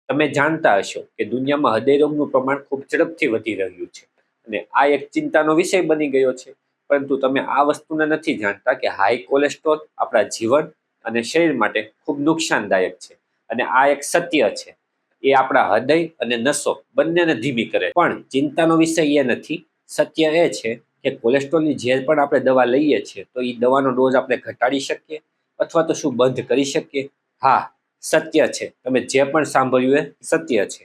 તમે જાણતા હશો કે દુનિયામાં હૃદયરોગનું પ્રમાણ ખૂબ ઝડપથી વધી રહ્યું છે અને આ એક ચિંતાનો વિષય બની ગયો છે. પરંતુ તમે આ વસ્તુને નથી જાણતા કે હાઈ કોલેસ્ટ્રોલ આપણા જીવન અને શરીર માટે ખૂબ નુકસાનદાયક છે. અને આ એક સત્ય છે. એ આપણા હૃદય અને નસો બંનેને ધીમી કરે. પણ ચિંતાનો વિષય એ નથી. સત્ય એ છે કે કોલેસ્ટ્રોલની જે પણ આપણે દવા લઈએ છીએ તો એ દવાનો ડોઝ આપણે ઘટાડી શકીએ અથવા તો શું બંધ કરી શકીએ? હા, સત્ય છે. તમે જે પણ સાંભળ્યું એ સત્ય છે.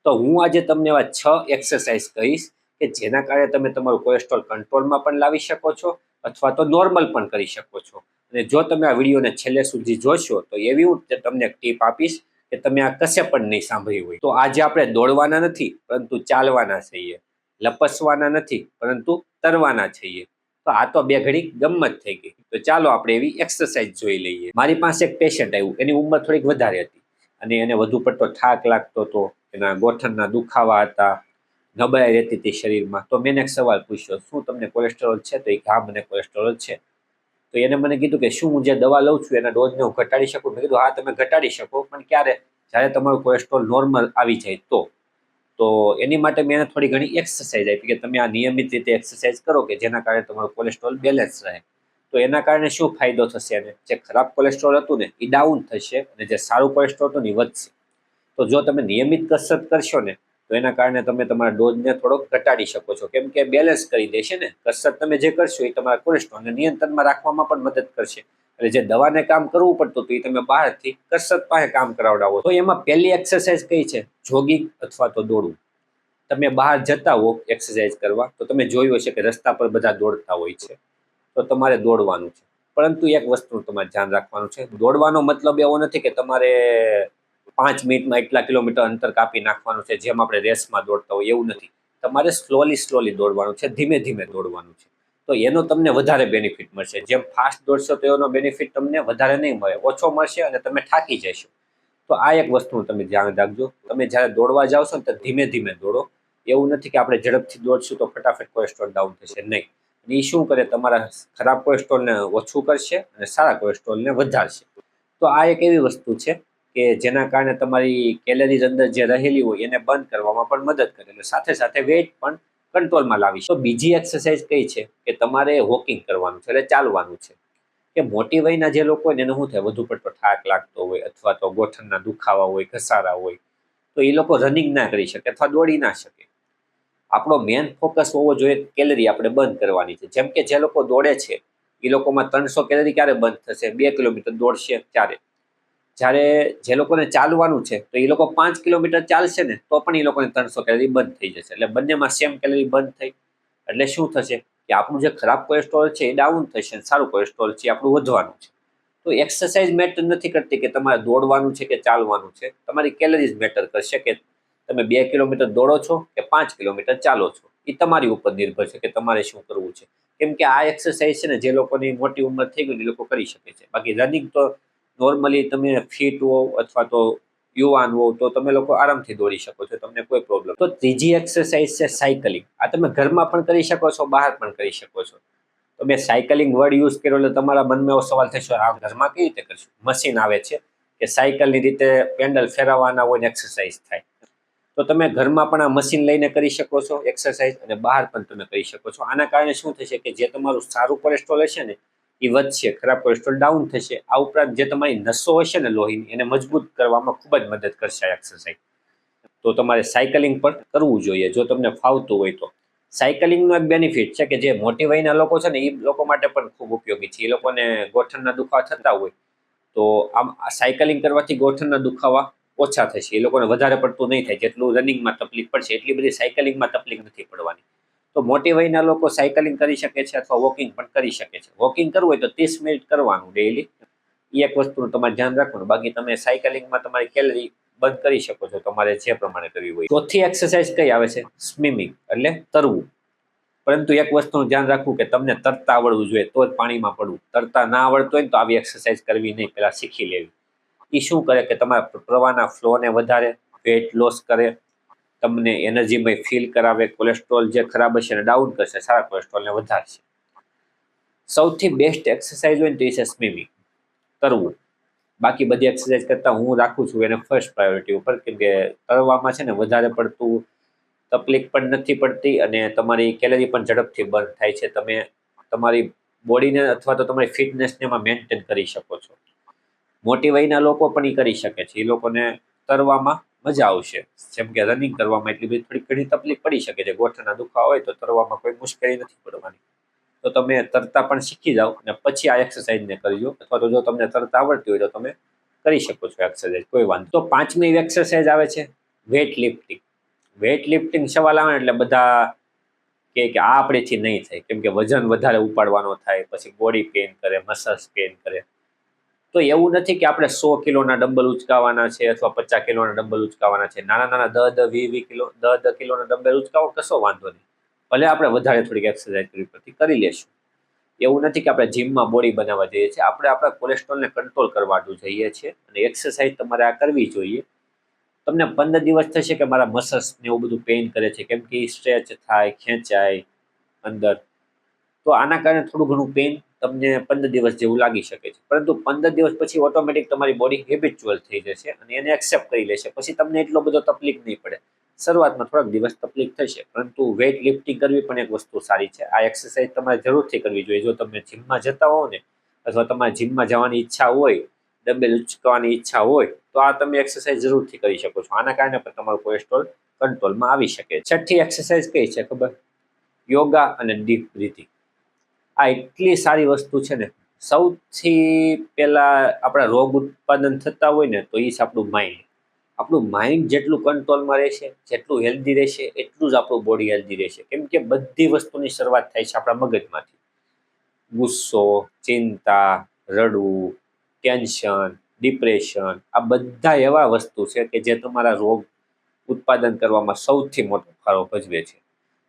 તો હું આજે તમને એવા 6 એક્સરસાઇઝ કહીશ કે જેના કારણે તમે તમારું કોલેસ્ટ્રોલ કંટ્રોલમાં પણ લાવી શકો છો અથવા તો નોર્મલ પણ કરી શકો છો. અને જો તમે આ વિડીયોને છેલ્લે સુધી જોશો તો એવી હું તમને એક ટીપ આપીશ કે તમે આ કશે પણ નહીં સાંભળ્યું હોય. તો આજે આપણે દોડવાના નથી પરંતુ ચાલવાના છીએ, લપસવાના નથી પરંતુ તરવાના છીએ. તો આ તો બે ઘડી ગમત થઈ ગઈ. તો ચાલો આપણે એવી એક્સરસાઇઝ જોઈ લઈએ. મારી પાસે એક પેશન્ટ આવ્યું, એની ઉંમર થોડીક વધારે હતી અને એને વધુ પડતો થાક લાગતો હતો, એના ગોઠણના દુખાવા હતા, નબળાઈ રહેતી હતી શરીરમાં. તો મેં એક સવાલ પૂછ્યો, શું તમને કોલેસ્ટ્રોલ છે? તો એ હા, મને કોલેસ્ટ્રોલ છે. તો એને મને કીધું કે શું હું જે દવા લઉં છું એના ડોઝને હું ઘટાડી શકું? મેં કીધું હા, તમે ઘટાડી શકો, પણ ક્યારે? જ્યારે તમારું કોલેસ્ટ્રોલ નોર્મલ આવી જાય તો એની માટે મેં એને થોડી ઘણી એક્સરસાઇઝ આપી કે તમે આ નિયમિત રીતે એક્સરસાઇઝ કરો કે જેના કારણે તમારું કોલેસ્ટ્રોલ બેલેન્સ રહે. તો એના કારણે શું ફાયદો થશે? એને જે ખરાબ કોલેસ્ટ્રોલ હતું ને એ ડાઉન થશે અને જે સારું કોલેસ્ટ્રોલ હતું ને એ વધશે. તો જો તમે નિયમિત કસરત કરશો ને તો એના કારણે તમે તમારા ડોઝને થોડોક ઘટાડી શકો છો, કેમ કે બેલેન્સ કરી દેશે ને. કસરત તમે જે કરશો એ તમારા કોલેસ્ટ્રોલને નિયંત્રણમાં રાખવામાં પણ મદદ કરશે. એટલે જે દવાને કામ કરવું પડતું હતું એ તમે બહારથી કસરત પાસે કામ કરાવડાવો. તો એમાં પહેલી એક્સરસાઇઝ કઈ છે? જોગિંગ અથવા તો દોડવું. તમે બહાર જતા હો એક્સરસાઇઝ કરવા તો તમે જોયું હશે કે રસ્તા પર બધા દોડતા હોય છે. તો તમારે દોડવાનું છે. પરંતુ એક વસ્તુ તમારે ધ્યાન રાખવાનું છે. દોડવાનો મતલબ એવો નથી કે તમારે 5 મિનિટમાં એટલા કિલોમીટર અંતર કાપી નાખવાનું છે જેમ આપણે રેસમાં દોડતા હોય, એવું નથી. તમારે સ્લોલી દોડવાનું છે, ધીમે ધીમે દોડવાનું છે. તો એનો તમને વધારે બેનિફિટ મળશે. જેમ ફાસ્ટ દોડશો તો એનો બેનિફિટ તમને વધારે નહીં મળે, ઓછો મળશે અને તમે થાકી જશો. તો આ એક વસ્તુ તમે ધ્યાન રાખજો. તમે જ્યારે દોડવા જાવશો ને તો ધીમે ધીમે દોડો. એવું નથી કે આપણે ઝડપથી દોડશું તો ફટાફટ કોલેસ્ટ્રોલ ડાઉન થશે, નહીં. એ શું કરે? તમારા ખરાબ કોલેસ્ટ્રોલને ઓછું કરશે અને સારા કોલેસ્ટ્રોલને વધારશે. તો આ એક એવી વસ્તુ છે કે જેના કારણે તમારી કેલરીઝ અંદર જે રહેલી હોય એને બંધ કરવામાં પણ મદદ કરે અને સાથે સાથે વેઇટ પણ કંટ્રોલમાં લાવી. તો બીજી એક્સરસાઇઝ કઈ છે કે તમારે વોકિંગ કરવાનું છે, એટલે ચાલવાનું છે. કે મોટી વયના જે લોકો હોય ને એને શું થાય? વધુ પડતો થાક લાગતો હોય અથવા તો ગોઠણના દુખાવા હોય, ઘસારા હોય, તો એ લોકો રનિંગ ના કરી શકે અથવા દોડી ના શકે. આપણો મેન ફોકસ હોવો જોઈએ કેલરી આપણે બંધ કરવાની છે. જેમ કે જે લોકો દોડે છે એ લોકોમાં 300 કેલરી ક્યારે બંધ થશે? 2 કિલોમીટર દોડશે ત્યારે. જ્યારે જે લોકોને ચાલવાનું છે તો એ લોકો 5 કિલોમીટર ચાલશે ને તો પણ એ લોકોને 300 કેલરી બંધ થઈ જશે. એટલે બંનેમાં સેમ કેલરી બંધ થઈ. એટલે શું થશે કે આપણું જે ખરાબ કોલેસ્ટ્રોલ છે એ ડાઉન થશે અને સારું કોલેસ્ટ્રોલ છે આપણું વધવાનું છે. તો એક્સરસાઇઝ મેટર નથી કરતી કે તમારે દોડવાનું છે કે ચાલવાનું છે. તમારી કેલરીઝ મેટર કરશે કે તમે 2 કિલોમીટર દોડો છો કે 5 કિલોમીટર ચાલો છો. એ તમારી ઉપર નિર્ભર છે કે તમારે શું કરવું છે. કેમ કે આ એક્સરસાઇઝ છે ને જે લોકોની મોટી ઉંમર થઈ ગઈ એ લોકો કરી શકે છે. બાકી રનિંગ તો નોર્મલી તમે ફિટ હો અથવા તો યુવાન હો તો તમે લોકો આરામથી દોડી શકો છો, તમને કોઈ પ્રોબ્લેમ. તો ત્રીજી એક્સરસાઇઝ છે સાયકલિંગ. આ તમે ઘરમાં પણ કરી શકો છો, બહાર પણ કરી શકો છો. તો મેં સાયકલિંગ વર્ડ યુઝ કર્યો એટલે તમારા મનમાં એવો સવાલ થશે, આ ઘરમાં કેવી રીતે કરશું? મશીન આવે છે કે સાયકલની રીતે પેન્ડલ ફેરવવાના હોય ને એક્સરસાઇઝ થાય. તો તમે ઘરમાં પણ આ મશીન લઈને કરી શકો છો એક્સરસાઇઝ, અને બહાર પણ તમે કરી શકો છો. આના કારણે શું થશે કે જે તમારું સારું કોલેસ્ટ્રોલ હશે ને એ વધશે, ખરાબ કોલેસ્ટ્રોલ ડાઉન થશે. આ ઉપરાંત જે તમારી નસો હશે ને લોહીની એને મજબૂત કરવામાં ખૂબ જ મદદ કરશે આ એક્સરસાઇઝ. તો તમારે સાયકલિંગ પણ કરવું જોઈએ જો તમને ફાવતું હોય તો. સાયકલિંગનો એક બેનિફિટ છે કે જે મોટી વયના લોકો છે ને એ લોકો માટે પણ ખૂબ ઉપયોગી છે. એ લોકોને ગોઠણના દુખાવા થતા હોય તો આમ સાયકલિંગ કરવાથી ગોઠણના દુખાવા ઓછા થશે. એ લોકોને વધારે પડતું નહીં થાય. જેટલું રનિંગમાં તકલીફ પડશે એટલી બધી સાયકલિંગમાં તકલીફ નથી પડવાની. તો મોટી વયના લોકો સાયકલિંગ કરી શકે છે અથવા વોકિંગ પણ કરી શકે છે. વોકિંગ કરવું હોય તો 30 મિનિટ કરવાનું ડેઈલી. એ એક વસ્તુનું તમારે ધ્યાન રાખવાનું. બાકી તમે સાયકલિંગમાં તમારી કેલરી બંધ કરી શકો છો તમારે જે પ્રમાણે કરવી હોય. ચોથી એક્સરસાઇઝ કઈ આવે છે? સ્વિમિંગ, એટલે તરવું. પરંતુ એક વસ્તુનું ધ્યાન રાખવું કે તમને તરતા આવડવું જોઈએ તો જ પાણીમાં પડવું. તરતા ના આવડતું હોય ને તો આવી એક્સરસાઇઝ કરવી નહીં, પહેલાં શીખી લેવી. એ શું કરે કે તમારા પ્રવાહના ફ્લોને વધારે, વેટ લોસ કરે, તમને એનર્જીમય ફીલ કરાવે, કોલેસ્ટ્રોલ જે ખરાબ હશે એને ડાઉન કરશે, સારા કોલેસ્ટ્રોલને વધારશે. સૌથી બેસ્ટ એક્સરસાઇઝ હોય ને તો એ છે સ્વિમિંગ, તરવું. બાકી બધી એક્સરસાઇઝ કરતાં હું રાખું છું એને ફર્સ્ટ પ્રાયોરિટી ઉપર, કેમ કે તળવામાં છે ને વધારે પડતું તકલીફ પણ નથી પડતી અને તમારી કેલરી પણ ઝડપથી બર્ન થાય છે. તમે તમારી બોડીને અથવા તો તમારી ફિટનેસને એમાં મેન્ટેન કરી શકો છો. મોટી વયના લોકો પણ એ કરી શકે છે. એ લોકોને તરવામાં મજા આવશે. જેમ કે રનિંગ કરવામાં એટલી બધી થોડી ઘણી તકલીફ પડી શકે છે. ગોઠણના દુખાવા હોય તો તરવામાં કોઈ મુશ્કેલી નથી પડવાની. તો તમે તરતા પણ શીખી જાઓ અને પછી આ એક્સરસાઇઝને કરજો, અથવા તો જો તમને તરતા આવડતી હોય તો તમે કરી શકો છો એક્સરસાઇઝ, કોઈ વાંધો. તો 5મી એક્સરસાઇઝ આવે છે વેઇટ લિફ્ટિંગ. વેઇટ લિફ્ટિંગ સવાલ આવે એટલે બધા કે આ આપણેથી નહીં થાય, કેમ કે વજન વધારે ઉપાડવાનો થાય, પછી બોડી પેઇન કરે, મસલ્સ પેઇન કરે. તો એવું નથી કે આપણે 100 કિલોના ડમ્બલ ઉચકાવવાના છે અથવા 50 કિલોના ડમ્બલ ઉચકાવવાના છે. નાના નાના 10-10, 20-20 કિલો, 10-10 કિલોના ડમ્બલ ઉચકાવો, કશો વાંધો નહીં. ભલે આપણે વધારે થોડીક એક્સરસાઇઝ કરવી પડતી કરી લેશું. એવું નથી કે આપણે જીમમાં બોડી બનાવવા જઈએ છીએ. આપણે આપણા કોલેસ્ટ્રોલને કંટ્રોલ કરવાનું જઈએ છીએ અને એક્સરસાઇઝ તમારે આ કરવી જોઈએ. તમને 15 દિવસ થશે કે મારા મસલ્સ ને એવું બધું પેઇન કરે છે, કેમ કે સ્ટ્રેચ થાય, ખેંચાય અંદર. તો આના કારણે થોડું ઘણું પેઇન તમને 15 દિવસ જેવું લાગી શકે છે. પરંતુ 15 દિવસ પછી ઓટોમેટિક તમારી બોડી હેબિચ્યુઅલ થઈ જશે અને એને એક્સેપ્ટ કરી લેશે. પછી તમને એટલો બધો તકલીફ નહીં પડે. શરૂઆતમાં થોડાક દિવસ તકલીફ થશે, પરંતુ વેઇટ લિફ્ટિંગ કરવી પણ એક વસ્તુ સારી છે. આ એક્સરસાઇઝ તમારે જરૂરથી કરવી જોઈએ. જો તમે જીમમાં જતા હોવ ને, અથવા તમારે જીમમાં જવાની ઈચ્છા હોય, ડમ્બેલ ઉચકવાની ઈચ્છા હોય, તો આ તમે એક્સરસાઇઝ જરૂરથી કરી શકો છો. આના કારણે પણ તમારો કોલેસ્ટ્રોલ કંટ્રોલમાં આવી શકે. છઠ્ઠી એક્સરસાઇઝ કઈ છે ખબર? યોગા અને ડીપ બ્રીથિંગ. આ એટલી સારી વસ્તુ છે ને. સૌથી પહેલા આપણા રોગ ઉત્પાદન થતા હોય ને તો એ છે આપણું માઇન્ડ. આપણું માઇન્ડ જેટલું કંટ્રોલમાં રહેશે, જેટલું હેલ્ધી રહેશે, એટલું જ આપણું બોડી હેલ્ધી રહેશે. કેમ કે બધી વસ્તુની શરૂઆત થાય છે આપણા મગજમાંથી. ગુસ્સો, ચિંતા, રડવું, ટેન્શન, ડિપ્રેશન, આ બધા એવા વસ્તુ છે કે જે તમારા રોગ ઉત્પાદન કરવામાં સૌથી મોટો ફાળો ભજવે છે.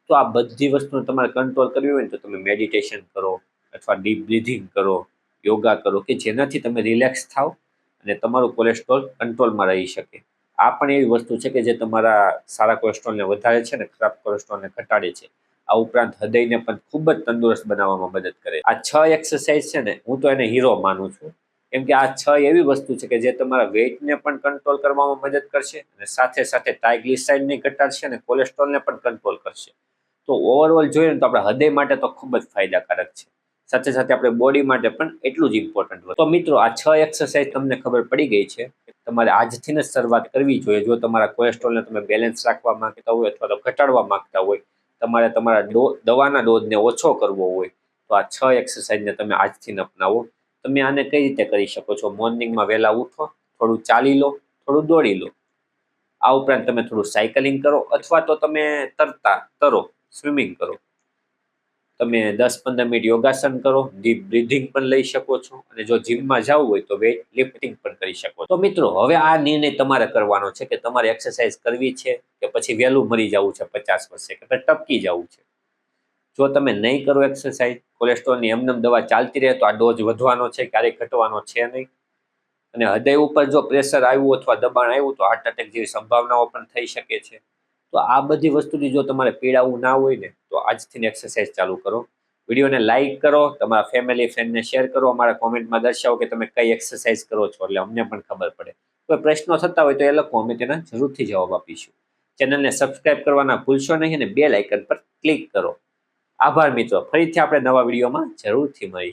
તો આ બધી વસ્તુને તમારે કંટ્રોલ કરવી હોય ને તો તમે મેડિટેશન કરો, અથવા ડીપ બ્રીથિંગ કરો, યોગા કરો, કે જેનાથી તમે રિલેક્સ થાવ અને તમારું કોલેસ્ટ્રોલ કંટ્રોલમાં રહી શકે. આ પણ એવી વસ્તુ છે કે જે તમારા સારા કોલેસ્ટ્રોલને વધારે છે ને ખરાબ કોલેસ્ટ્રોલને ઘટાડે છે. આ ઉપરાંત હૃદયને પણ ખૂબ જ તંદુરસ્ત બનાવવામાં મદદ કરે. આ 6 એક્સરસાઇઝ છે ને, હું તો એને હીરો માનું છું. કેમ કે આ 6 એવી વસ્તુ છે કે જે તમારા વેઇટને પણ કંટ્રોલ કરવામાં મદદ કરશે અને સાથે સાથે ટ્રાઇગ્લિસરાઇડને ઘટાડશે અને કોલેસ્ટ્રોલને પણ કંટ્રોલ કરશે. તો ઓવરઓલ જોઈએ ને તો આપણા હૃદય માટે તો ખૂબ જ ફાયદાકારક છે. સાથે સાથે આપણે બોડી માટે પણ એટલું જ ઇમ્પોર્ટન્ટ હોય. તો મિત્રો, આ 6 એક્સરસાઇઝ તમને ખબર પડી ગઈ છે. તમારે આજથી જ શરૂઆત કરવી જોઈએ. જો તમારા કોલેસ્ટ્રોલને તમે બેલેન્સ રાખવા માંગતા હોય અથવા તો ઘટાડવા માંગતા હોય, તમારે તમારા દવાના ડોઝને ઓછો કરવો હોય, તો આ 6 એક્સરસાઇઝને તમે આજથી અપનાવો. તમે આને કઈ રીતે કરી શકો છો? મોર્નિંગમાં વહેલા ઉઠો, થોડું ચાલી લો, થોડું દોડી લો. આ ઉપરાંત તમે થોડું સાયકલિંગ કરો, અથવા તો તમે તરો, સ્વિમિંગ કરો. તમે 10-15 મિનિટ યોગાસન કરો, ડીપ બ્રીથિંગ પણ લઈ શકો છો, અને જો જીમમાં જવું હોય તો વેઇટ લિફ્ટિંગ પણ કરી શકો છો. તો મિત્રો, હવે આ નિર્ણય તમારે કરવાનો છે કે તમારે એક્સરસાઇઝ કરવી છે કે પછી વહેલું મરી જવું છે 50 વર્ષે, કે પછી ટપકી જવું છે. જો તમે નહીં કરો એક્સરસાઇઝ, કોલેસ્ટ્રોલની એમનેમ દવા ચાલતી રહે, તો આ ડોઝ વધવાનો છે, ક્યારેય ઘટવાનો છે નહીં. અને હૃદય ઉપર જો પ્રેશર આવ્યું અથવા દબાણ આવ્યું તો હાર્ટ એટેક જેવી સંભાવનાઓ પણ થઈ શકે છે. તો આ બધી વસ્તુની જો તમારે પીડાવું ના હોય ને, તો આજથી એક્સરસાઇઝ ચાલુ કરો. વિડીયોને લાઇક કરો, તમારા ફેમિલી ફ્રેન્ડને શેર કરો, અમારા કોમેન્ટમાં દર્શાવો કે તમે કઈ એક્સરસાઇઝ કરો છો, એટલે અમને પણ ખબર પડે. કોઈ પ્રશ્નો થતા હોય તો એ લખો, અમે તેના જરૂરથી જવાબ આપીશું. ચેનલને સબસ્ક્રાઇબ કરવાના ભૂલશો નહીં અને બેલ આઇકન પર ક્લિક કરો. આભાર મિત્રો. ફરીથી આપણે નવા વિડીયોમાં જરૂરથી મળીશું.